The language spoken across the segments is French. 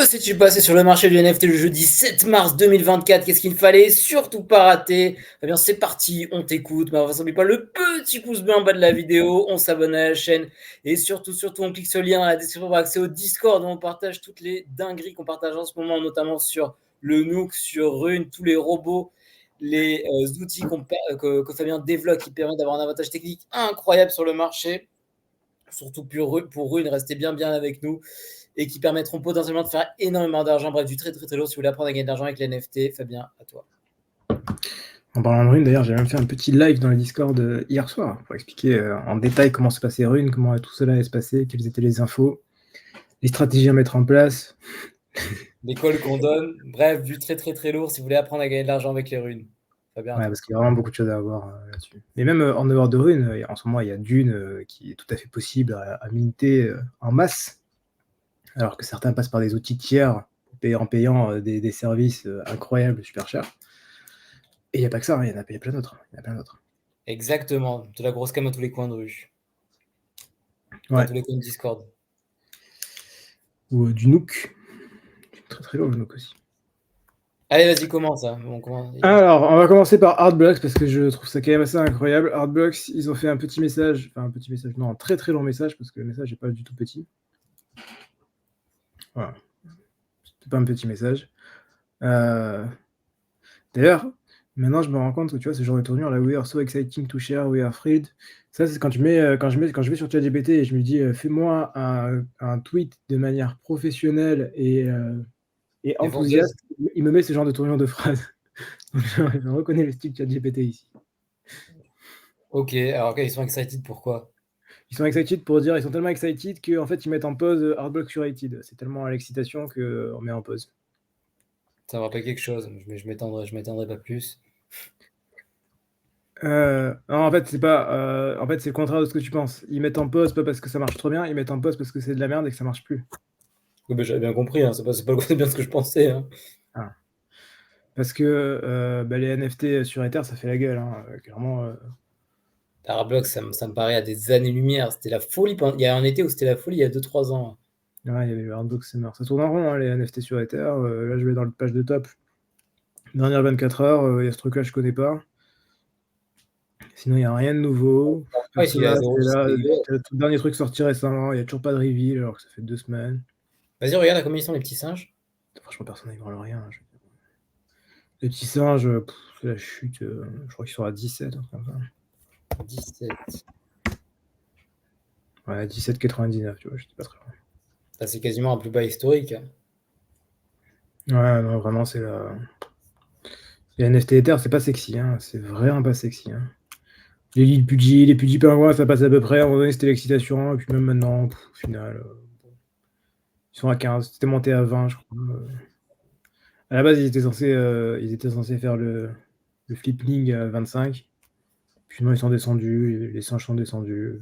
s'est-il passé sur le marché du NFT le jeudi 7 mars 2024? Qu'est-ce qu'il ne fallait surtout pas rater? Eh bien, c'est parti, on t'écoute. Mais n'oublie pas le petit pouce bleu en bas de la vidéo, on s'abonne à la chaîne et surtout, on clique sur le lien dans la description pour avoir accès au Discord où on partage toutes les dingueries qu'on partage en ce moment, notamment sur le Nook, sur Rune, tous les robots, les outils que Fabien développe qui permettent d'avoir un avantage technique incroyable sur le marché. Surtout pour Rune, restez bien avec nous et qui permettront potentiellement de faire énormément d'argent. Bref, du très lourd si vous voulez apprendre à gagner de l'argent avec les NFT. Fabien, à toi. En parlant de Rune, d'ailleurs, j'ai même fait un petit live dans le Discord hier soir pour expliquer en détail comment se passait Rune, comment tout cela allait se passer, quelles étaient les infos, les stratégies à mettre en place. L'école qu'on donne. Bref, du très lourd si vous voulez apprendre à gagner de l'argent avec les runes. Fabien, Ouais, parce qu'il y a vraiment beaucoup de choses à voir là-dessus. Mais même en dehors de Rune, en ce moment, il y a Dune qui est tout à fait possible à minter en masse, alors que certains passent par des outils tiers en payant des services incroyables, super chers. Et il n'y a pas que ça, hein, il y a plein d'autres. Exactement. De la grosse cam à tous les coins de rue. Ouais. Dans tous les coins de Discord. Ou du Nook. Très lourd le Nook aussi. Allez, vas-y, commence. Alors, on va commencer par Artblocks parce que je trouve ça quand même assez incroyable. Artblocks, ils ont fait un petit message, non, un très long message parce que le message n'est pas du tout petit. Voilà. C'est pas un petit message. D'ailleurs, maintenant je me rends compte que tu vois, ce genre de tournure là, we are so exciting to share, we are freed. Ça, c'est quand je vais sur ChatGPT et je me dis, fais-moi un tweet de manière professionnelle et enthousiaste. Il me met ce genre de tournure de phrase. Je reconnais le style ChatGPT ici. Ok, alors ils sont excited pourquoi? Ils sont excited pour dire, ils sont tellement excited qu'en fait ils mettent en pause Artblocks curated. C'est tellement à l'excitation qu'on met en pause. Ça me rappelle quelque chose, mais je m'étendrai pas plus. Non, en fait, c'est pas. En fait, c'est le contraire de ce que tu penses. Ils mettent en pause pas parce que ça marche trop bien, ils mettent en pause parce que c'est de la merde et que ça marche plus. Oui, bah, j'avais bien compris, hein, c'est pas bien ce que je pensais. Hein. Ah. Parce que les NFT sur Ether, ça fait la gueule, hein, clairement. Roblox, ça me paraît à des années-lumière. C'était la folie. Il y a un été où c'était la folie, il y a 2-3 ans. Ouais, il y avait le Hardbox, c'est mort. Ça tourne en rond, hein, les NFT sur Ether. Là, je vais dans le page de top. Dernière 24 heures, il y a ce truc-là, je connais pas. Sinon, il n'y a rien de nouveau. Ouais, il a zéro, Le tout dernier truc sorti récemment, il n'y a toujours pas de reveal alors que ça fait 2 semaines. Vas-y, regarde combien ils sont les petits singes. Franchement, personne n'y branle rien. Les petits singes, c'est la chute. Je crois qu'ils sont à 17. Comme ça. 17. Ouais, 17,99, tu vois, j'étais pas très loin. Ça, c'est quasiment un plus bas historique. Ouais, non, vraiment, c'est la. Les NFT Ether, c'est pas sexy, hein. C'est vraiment pas sexy. Hein. Les Lil Pudgy, les Pudgy Pingouins, ça passe à peu près. À un moment donné, c'était l'excitation. Et puis même maintenant, au final, ils sont à 15. C'était monté à 20, je crois. À la base, ils étaient censés faire le flipping à 25. Puis non, ils sont descendus. Les singes sont descendus.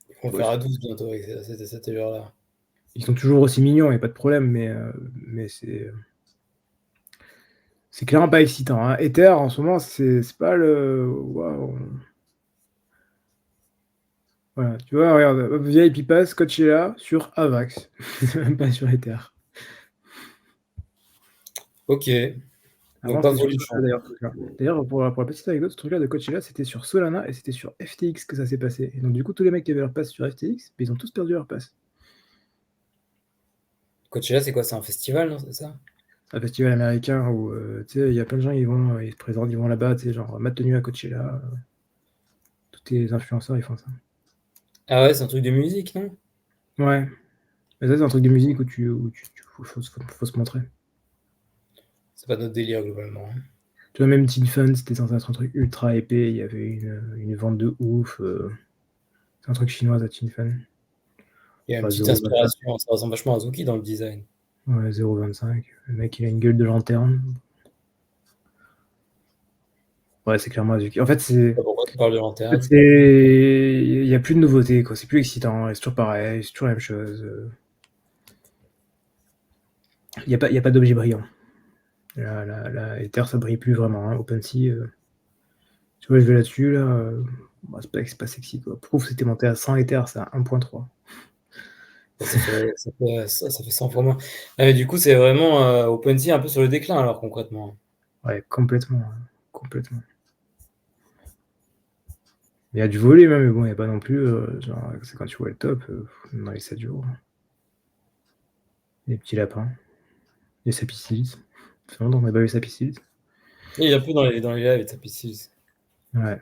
Ils vont faire à 12 bientôt avec cette heure-là. Ils sont toujours aussi mignons, il n'y a pas de problème, mais c'est clairement pas excitant. Hein. Ether, en ce moment, c'est pas le. Waouh. Voilà, tu vois, regarde, VIP Pass, Coachella sur Avax, même pas sur Ether. Ok. Avant, c'était sur Solana, d'ailleurs. D'ailleurs, pour la petite anecdote, ce truc-là de Coachella, c'était sur Solana et c'était sur FTX que ça s'est passé. Et donc, du coup, tous les mecs qui avaient leur pass sur FTX, ils ont tous perdu leur pass. Coachella, c'est quoi? C'est un festival, non? C'est ça? Un festival américain où, tu sais, il y a plein de gens, ils se présentent, ils vont là-bas, tu sais, genre, ma tenue à Coachella. Tous les influenceurs, ils font ça. Ah ouais, c'est un truc de musique, non? Ouais. Mais ça, c'est un truc de musique où faut se montrer. C'est pas notre délire, globalement. Hein. Tu vois, même Teen Fun, c'était censé être un truc ultra épais, il y avait une vente de ouf. C'est un truc chinois, à Teen Fun. Il y a une petite inspiration, ça ressemble vachement à Azuki dans le design. Ouais, 0,25. Le mec, il a une gueule de lanterne. Ouais, c'est clairement Azuki. En fait, c'est. Pourquoi tu parles de lanterne? Il n'y a plus de nouveautés, quoi. C'est plus excitant, c'est toujours pareil, c'est toujours la même chose. Il n'y a pas d'objet brillant. La Ether, ça brille plus vraiment. Hein. OpenSea, tu vois, je vais là-dessus, là. C'est pas sexy, quoi. Proof, c'était monté à 100 Ether, c'est à 1.3. Ça fait 100 fois moins. Ah, mais du coup, c'est vraiment OpenSea un peu sur le déclin, alors concrètement. Ouais, complètement. Complètement. Il y a du volume, hein, mais bon, il n'y a pas non plus. Genre, c'est quand tu vois le top, dans les 7 jours. Les petits lapins. Les sapicides. Ça fait longtemps qu'on n'a pas vu sapicides. Il y a un peu dans les lives et Tapis. Ouais.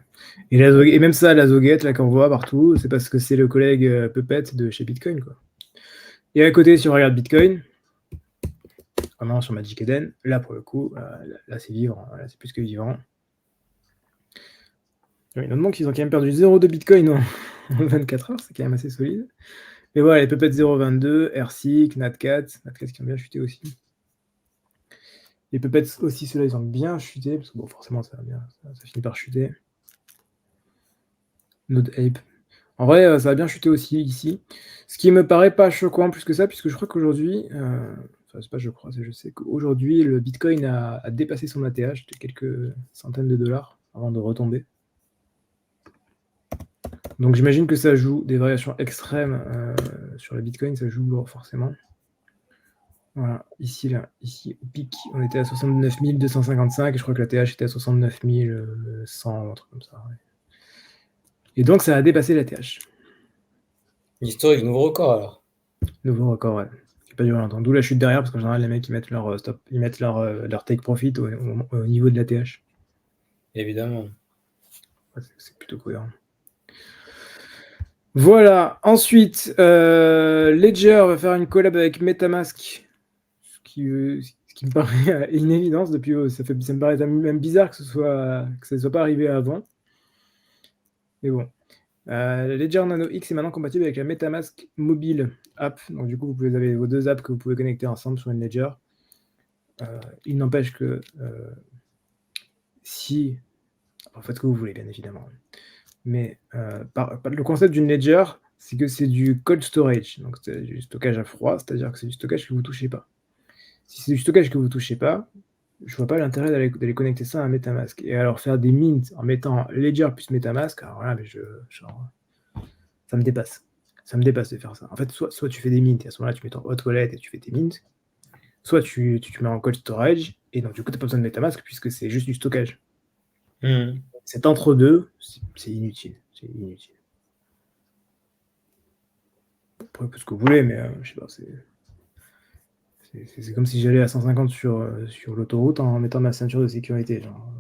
Et même ça, la zoguette là qu'on voit partout, c'est parce que c'est le collègue Puppet de chez Bitcoin, quoi. Et à côté, si on regarde Bitcoin, vraiment sur Magic Eden, là pour le coup, là c'est vivant, là c'est plus que vivant. Il notamment qu'ils ont quand même perdu 0,2 Bitcoin en 24 heures, c'est quand même assez solide. Mais voilà, les Puppet 0,22, RSIC, Natcat qui ont bien chuté aussi. Les Puppets aussi, ceux-là, ils ont bien chuté, parce que bon, forcément, ça finit par chuter. Node Ape. En vrai, ça a bien chuté aussi ici. Ce qui me paraît pas choquant plus que ça, puisque je crois qu'aujourd'hui, enfin, c'est pas je crois, c'est je sais qu'aujourd'hui, le Bitcoin a dépassé son ATH de quelques centaines de dollars avant de retomber. Donc j'imagine que ça joue des variations extrêmes sur le Bitcoin, ça joue forcément. Voilà, ici, au pic, on était à 69 255, et je crois que l'ATH était à 69 100, un truc comme ça. Ouais. Et donc ça a dépassé l'ATH. Historique, nouveau record alors. Nouveau record, ouais. Qui n'a pas duré longtemps. D'où la chute derrière, parce qu'en général, les mecs, ils mettent leur stop, ils mettent leur take profit au niveau de l'ATH. Évidemment. Ouais, c'est plutôt cohérent. Voilà. Ensuite, Ledger va faire une collab avec MetaMask, ce qui me paraît une évidence depuis. Ça me paraît même bizarre que ça ne soit pas arrivé avant. Mais bon. Ledger Nano X est maintenant compatible avec la MetaMask mobile app. Donc du coup, vous avez vos deux apps que vous pouvez connecter ensemble sur une Ledger. Il n'empêche que si... En faites ce que vous voulez, bien évidemment. Mais le concept d'une Ledger, c'est que c'est du cold storage. Donc c'est du stockage à froid, c'est-à-dire que c'est du stockage que vous ne touchez pas. Si c'est du stockage que vous ne touchez pas, je ne vois pas l'intérêt d'aller connecter ça à un MetaMask. Et alors faire des mints en mettant Ledger plus MetaMask, alors là, ça me dépasse. Ça me dépasse de faire ça. En fait, soit tu fais des mints, et à ce moment-là, tu mets ton hot wallet et tu fais tes mints, soit tu mets en cold storage, et donc du coup, tu n'as pas besoin de MetaMask puisque c'est juste du stockage. Cet entre-deux, c'est inutile. C'est inutile. Vous pouvez faire ce que vous voulez, mais je sais pas, c'est comme si j'allais à 150 sur l'autoroute en mettant ma ceinture de sécurité. Genre,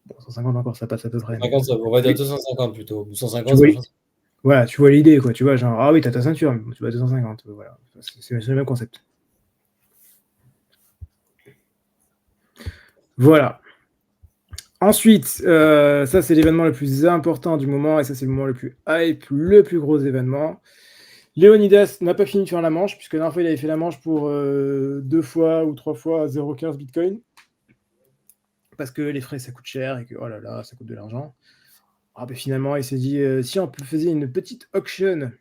bon, 150 encore, ça passe à peu près. 150, ça, on va dire 250 plutôt. 150, voilà, tu vois l'idée, quoi. Tu vois, genre, ah oui, t'as ta ceinture, mais tu vas à 250. Voilà. C'est le même concept. Voilà. Ensuite, ça c'est l'événement le plus important du moment, et ça c'est le moment le plus hype, le plus gros événement. Leonidas n'a pas fini de faire la manche, puisque la dernière fois il avait fait la manche pour 2 fois ou 3 fois 0,15 Bitcoin, parce que les frais ça coûte cher, et que oh là là, ça coûte de l'argent. Ah, ben, finalement il s'est dit, si on faisait une petite auction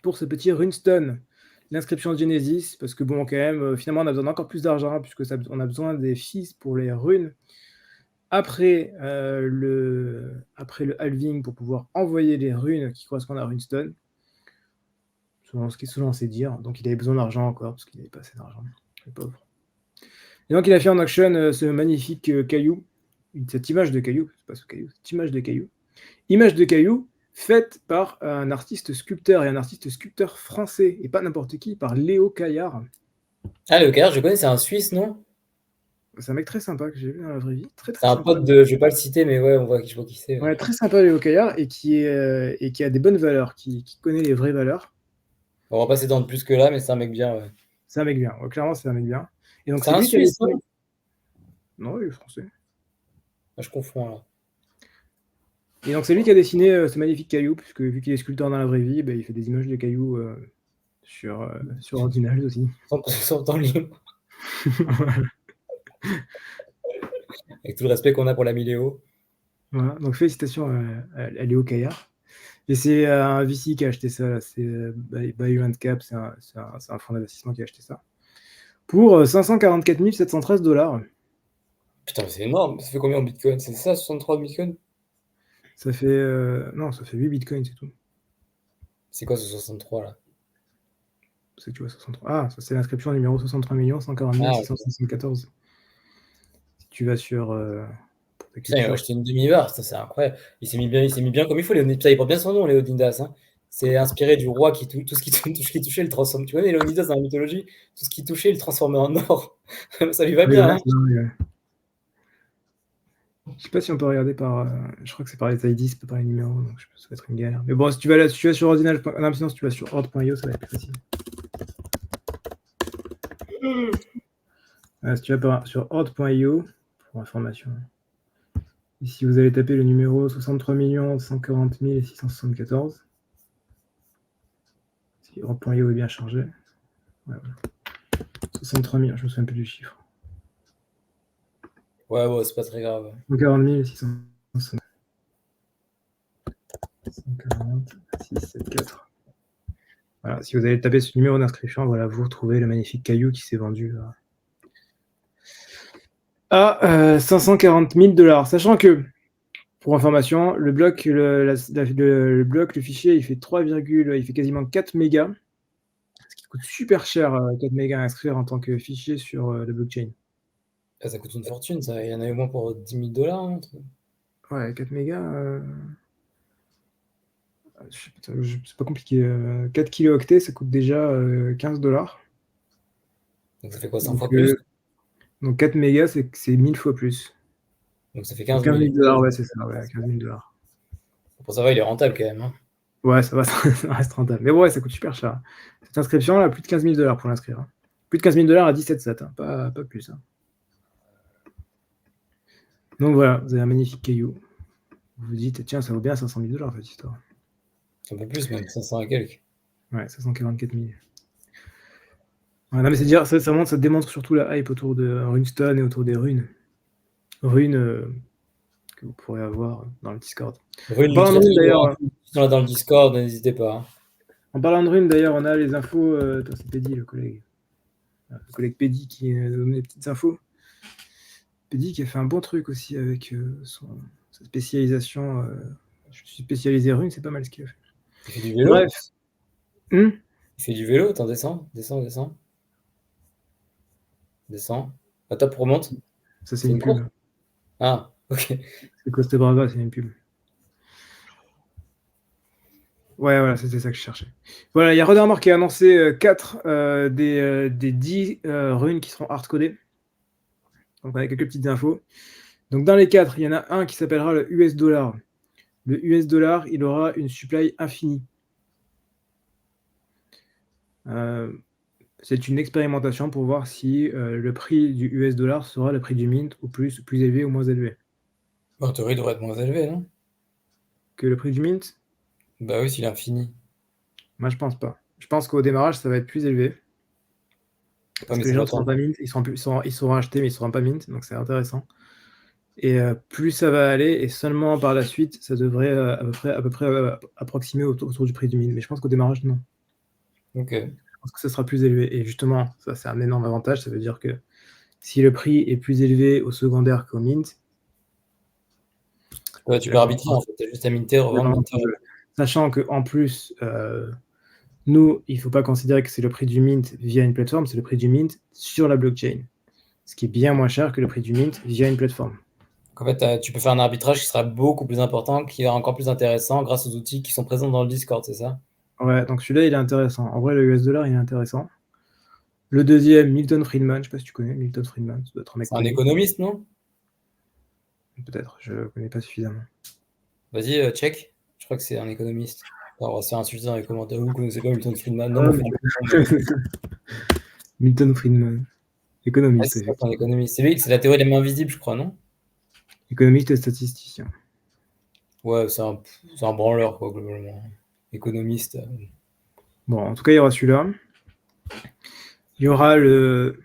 pour ce petit runestone, l'inscription de Genesis, parce que bon quand même, finalement on a besoin d'encore plus d'argent, puisque on a besoin des fees pour les runes, après le halving pour pouvoir envoyer les runes qui correspondent à Runestone, selon ses dires. Donc il avait besoin d'argent encore, parce qu'il n'avait pas assez d'argent, le pauvre. Et donc il a fait en auction ce magnifique caillou, cette image de caillou, c'est pas ce caillou, cette image de caillou faite par un artiste sculpteur, et un artiste sculpteur français, et pas n'importe qui, par Léo Caillard. Ah, le Caillard, je connais, c'est un Suisse, non? C'est un mec très sympa que j'ai vu dans la vraie vie, très C'est très un sympa. pote de. Je vais pas le citer, mais ouais, je vois qui c'est. Ouais, très sympa Léo Caillard, et qui a des bonnes valeurs, qui connaît les vraies valeurs. On va pas s'étendre plus que là, mais c'est un mec bien, ouais. C'est un mec bien, ouais, clairement c'est un mec bien. Et donc C'est c'est un lui qui a Suisse, dessiné. non? Non, il est français. Ah, je confonds alors. Et donc c'est lui qui a dessiné ce magnifique caillou, puisque vu qu'il est sculpteur dans la vraie vie, il fait des images de cailloux sur Ordinals aussi. Sans temps libre. Avec tout le respect qu'on a pour l'ami Léo. Voilà, donc félicitations à Léo Caillard. Et c'est un VC qui a acheté ça, là. C'est Bayou Cap, c'est un fonds d'investissement qui a acheté ça. Pour 544 713 $. Putain, mais c'est énorme. Ça fait combien en Bitcoin? C'est ça, 63 Bitcoin? Ça fait. Non, ça fait 8 bitcoins, c'est tout. C'est quoi ce 63 là? C'est que tu vois 63. Ah, ça c'est l'inscription numéro 63 140 Ah, 674. Si tu vas sur pour ta putain, il a culture. acheté une demi-barre, ça c'est incroyable. Il s'est mis bien comme il faut, Putain, il porte bien son nom, Léonidas. Hein. C'est inspiré du roi qui tout ce qui touchait, le transforme. Tu connais Léonidas dans la mythologie, tout ce qui touchait, il le transformait en or. Ça lui va Oui, bien. ouais, Hein. Je sais pas si on peut regarder par. Je crois que c'est par les ID, c'est pas par les numéros, donc ça va être une galère. Mais bon, si tu vas sur ordinal. Non, sinon, si tu vas sur horde.io, ça va être plus facile. Si tu vas sur horde.io, pour information. Ici, vous allez taper le numéro 63 140 674. Si horde.io est bien chargé. Ouais, voilà. 63 000, je me souviens plus du chiffre. Ouais, c'est pas très grave. 140 674. 140 674. Voilà, si vous allez taper ce numéro d'inscription, voilà, vous retrouvez le magnifique caillou qui s'est vendu à 540 000 $. Sachant que, pour information, le bloc, le fichier, il fait il fait quasiment 4 mégas, ce qui coûte super cher, 4 mégas à inscrire en tant que fichier sur le blockchain. Ça coûte une fortune, ça. Il y en a eu moins pour 10 000 $. Hein, ouais, 4 mégas. C'est pas compliqué. 4 kilooctets, ça coûte déjà 15 $. donc ça fait quoi, 100 fois plus? Donc 4 mégas, c'est 1000 fois plus. Donc ça fait 15 000 $. Ouais, c'est ça, ouais, 15 000 $. Pour ça va, il est rentable quand même. Hein. Ouais, ça va, ça reste rentable. Mais ouais, ça coûte super cher. Cette inscription, là, plus de 15 000 $ pour l'inscrire. Hein. Plus de 15 000 $ à 17 sats, hein. Pas plus. Hein. Donc voilà, vous avez un magnifique caillou. Vous vous dites, tiens, ça vaut bien 500 000 $ cette histoire. Un peu plus, même 500 et quelques. Ouais, 544 000. Ouais, non, mais c'est dire, ça démontre surtout la hype autour de Runestone et autour des runes. Runes que vous pourrez avoir dans le Discord. Rune, En parlant de runes, d'ailleurs, dans le Discord, n'hésitez pas. Hein. En parlant de runes, d'ailleurs, on a les infos. C'est Pédi, le collègue. Le collègue Pédi qui nous donne des petites infos. Pédi qui a fait un bon truc aussi avec sa spécialisation. Je suis spécialisé rune, c'est pas mal ce qu'il a fait. Il fait du vélo. Bref. Il fait du vélo, attends, descends. La top remonte. Ça, c'est une pub. Ah, ok. C'est Costa Brava, c'est une pub. Ouais, voilà, c'était ça que je cherchais. Voilà, il y a Rodarmor qui a annoncé 4 des 10 runes qui seront hardcodées. Donc, on a quelques petites infos. Donc, dans les 4, il y en a un qui s'appellera le US dollar. Le US dollar, il aura une supply infinie. C'est une expérimentation pour voir si le prix du US dollar sera le prix du mint ou plus élevé ou moins élevé. En théorie, il devrait être moins élevé, non? Que le prix du mint? Bah oui, s'il est infini. Moi, je pense pas. Je pense qu'au démarrage, ça va être plus élevé. Parce que les gens ne seront pas mint, ils seront achetés, mais ils ne seront pas mint, donc c'est intéressant. Et plus ça va aller, et seulement par la suite, ça devrait à peu près approximer autour du prix du mint. Mais je pense qu'au démarrage, non. Ok. Je pense que ça sera plus élevé. Et justement, ça, c'est un énorme avantage. Ça veut dire que si le prix est plus élevé au secondaire qu'au mint... Ouais, tu peux arbitrer, en fait. Tu as juste à minter, revendre. Sachant qu'en plus... nous, il ne faut pas considérer que c'est le prix du mint via une plateforme, c'est le prix du mint sur la blockchain. Ce qui est bien moins cher que le prix du mint via une plateforme. Donc en fait, tu peux faire un arbitrage qui sera beaucoup plus important, qui est encore plus intéressant grâce aux outils qui sont présents dans le Discord, c'est ça? Ouais, donc celui-là, il est intéressant. En vrai, le US dollar, il est intéressant. Le deuxième, Milton Friedman, je ne sais pas si tu connais Milton Friedman, ça doit être un mec. C'est un économiste, non? Peut-être, je ne connais pas suffisamment. Vas-y, check. Je crois que c'est un économiste. Alors, on va se faire insulter dans les commentaires. Vous connaissez pas Milton Friedman? Non, Milton Friedman, économiste. C'est un économiste. C'est lui, c'est la théorie des mains visibles, je crois, non? Économiste et statisticien. Ouais, c'est un branleur, quoi, globalement. Économiste. Bon, en tout cas, il y aura celui-là. Il y aura le...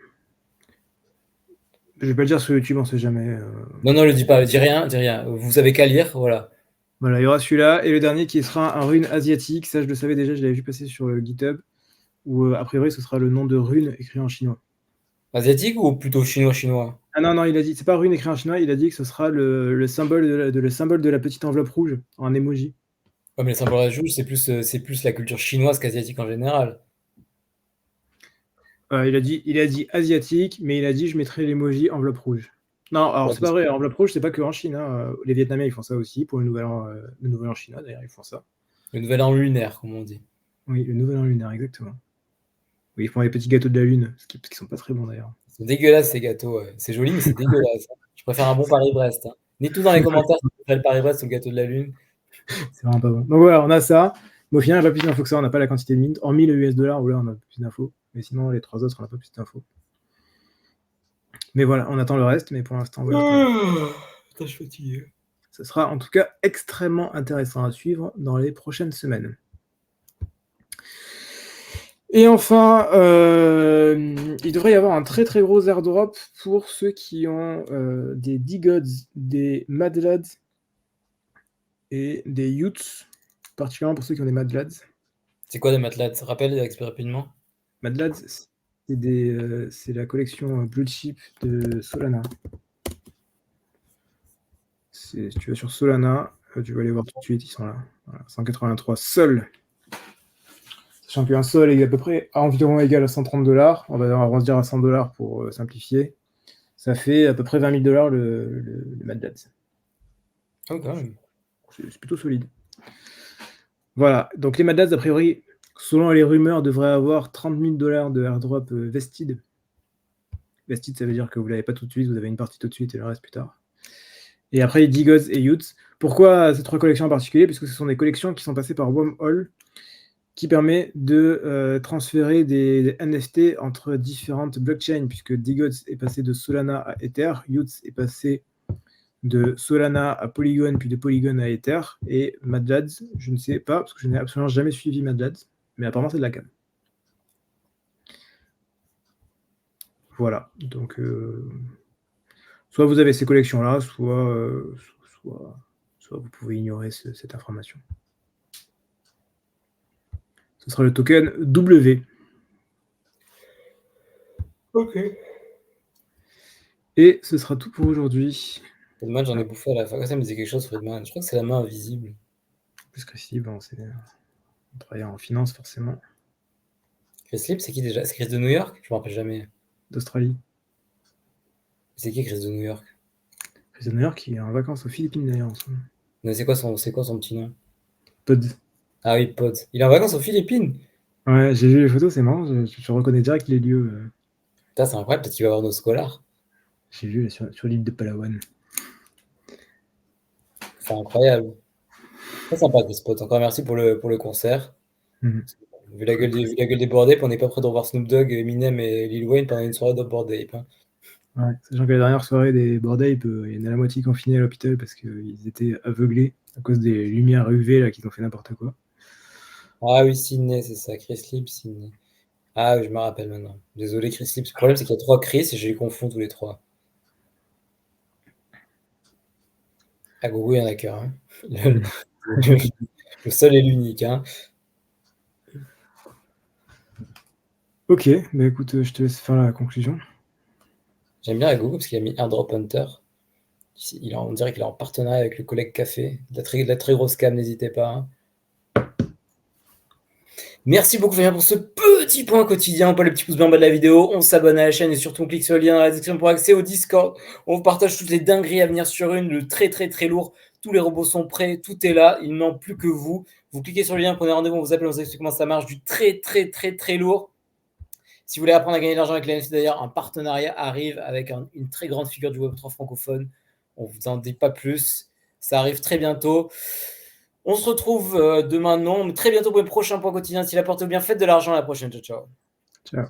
Je vais pas le dire sur YouTube, on sait jamais. Non, le dis pas, dis rien. Vous avez qu'à lire, voilà. Voilà, il y aura celui-là. Et le dernier qui sera un rune asiatique. Ça, je le savais déjà, je l'avais vu passer sur le GitHub. Où, a priori, ce sera le nom de rune écrit en chinois. Asiatique ou plutôt chinois? Ah non, il a dit, c'est pas rune écrit en chinois, il a dit que ce sera le symbole de la petite enveloppe rouge en emoji. Ouais, mais les symboles rouges, c'est plus la culture chinoise qu'asiatique en général. Il a dit asiatique, mais il a dit je mettrai l'emoji enveloppe rouge. Non, alors c'est pas vrai, enveloppe rouge, c'est pas que en Chine. Hein. Les Vietnamiens, ils font ça aussi pour le nouvel an chinois, d'ailleurs, ils font ça. Le nouvel an lunaire, comme on dit. Oui, le nouvel an lunaire, exactement. Oui, ils font les petits gâteaux de la lune, ce qui sont pas très bons d'ailleurs. Ils sont dégueulasses ces gâteaux. C'est joli, mais c'est dégueulasse. Je préfère un bon Paris-Brest. Hein. Dites tout dans les commentaires si vous préférez le Paris-Brest ou le gâteau de la lune. C'est vraiment pas bon. Donc voilà, on a ça. Mais au final, on n'a pas plus d'infos que ça. On n'a pas la quantité de mint. Hormis le US dollar, où là, on a plus d'infos. Mais sinon, les trois autres, on n'a pas plus d'infos. Mais voilà, on attend le reste. Mais pour l'instant, voilà. Putain, je suis fatigué. Ce sera en tout cas extrêmement intéressant à suivre dans les prochaines semaines. Et enfin, il devrait y avoir un très très gros airdrop pour ceux qui ont des D-Gods, des Mad Lads et des Utes, particulièrement pour ceux qui ont des Mad Lads. C'est quoi des matelas? Rappelle rapidement. Mad Lads, c'est la collection Blue Chip de Solana. Si tu vas sur Solana, tu vas les voir tout de suite, ils sont là. Voilà, 183 Sol. Sachant qu'un Sol est à peu près environ égal à $130. On va arrondir à $100 pour simplifier. Ça fait à peu près $20 000 le Mad Lads. Oh, quand même. C'est plutôt solide. Voilà, donc les Mad Lads, a priori, selon les rumeurs, devraient avoir $30 000 de airdrop vested. Vested, ça veut dire que vous ne l'avez pas tout de suite, vous avez une partie tout de suite et le reste plus tard. Et après, les D-Gods et Utes. Pourquoi ces trois collections en particulier? Puisque ce sont des collections qui sont passées par Wormhole, qui permet de transférer des NFT entre différentes blockchains, puisque D-Gods est passé de Solana à Ether, Utes est passé de Solana à Polygon, puis de Polygon à Ether, et Mad Lads, je ne sais pas, parce que je n'ai absolument jamais suivi Mad Lads, mais apparemment c'est de la cam. Voilà, donc soit vous avez ces collections-là, soit vous pouvez ignorer cette information. Ce sera le token W. Ok. Et ce sera tout pour aujourd'hui. Friedman, j'en ai bouffé à la fin. Ça me disait quelque chose, Friedman. Je crois que c'est la main invisible. Plus Chris Lib, on travaille en finance forcément. Chris Lib, c'est qui déjà? C'est Chris de New York? Je me rappelle jamais. D'Australie. C'est qui Chris de New York? Chris de New York, il est en vacances aux Philippines d'ailleurs en ce moment. Mais c'est quoi son petit nom? Pod. Ah oui, Pod. Il est en vacances aux Philippines? Ouais, j'ai vu les photos, c'est marrant, je reconnais direct les lieux. Putain, c'est incroyable, peut-être qu'il va avoir nos scholars. J'ai vu sur l'île de Palawan. C'est incroyable. Très sympa, Chris Pod. Encore merci pour le concert. Vu la gueule des Bored Ape, on n'est pas prêt de revoir Snoop Dogg, Eminem et Lil Wayne pendant une soirée de Bored Ape. Hein. Ouais, sachant que la dernière soirée des Bored Ape, il y en a la moitié confinés à l'hôpital parce qu'ils étaient aveuglés à cause des lumières UV là, qu'ils ont fait n'importe quoi. Ah oui, Sydney, c'est ça, Chris Lib, Sydney. Ah oui, je me rappelle maintenant. Désolé, Chris Lib. Le problème, c'est qu'il y a 3 Chris et je les confonds tous les 3. À Gogo, il y en a qu'un. Hein. Le seul et l'unique. Hein. Ok, bah écoute, je te laisse faire la conclusion. J'aime bien Gogo parce qu'il a mis Airdrop Hunter. On dirait qu'il est en partenariat avec le collègue Café. De la très grosse cam, n'hésitez pas. Hein. Merci beaucoup Fabien pour ce petit point quotidien. Pas le petit pouce bleu en bas de la vidéo. On s'abonne à la chaîne et surtout on clique sur le lien dans la description pour accéder au Discord. On vous partage toutes les dingueries à venir sur le très très très lourd. Tous les robots sont prêts, tout est là. Il ne manque plus que vous. Vous cliquez sur le lien, prenez rendez-vous, on vous appelle, on vous explique comment ça marche. Du très très très très lourd. Si vous voulez apprendre à gagner de l'argent avec les NFT, d'ailleurs, un partenariat arrive avec une très grande figure du Web3 francophone. On ne vous en dit pas plus. Ça arrive très bientôt. On se retrouve demain, non, mais très bientôt pour le prochain point quotidien. Si la porte bien, faites de l'argent à la prochaine. Ciao, ciao. Ciao.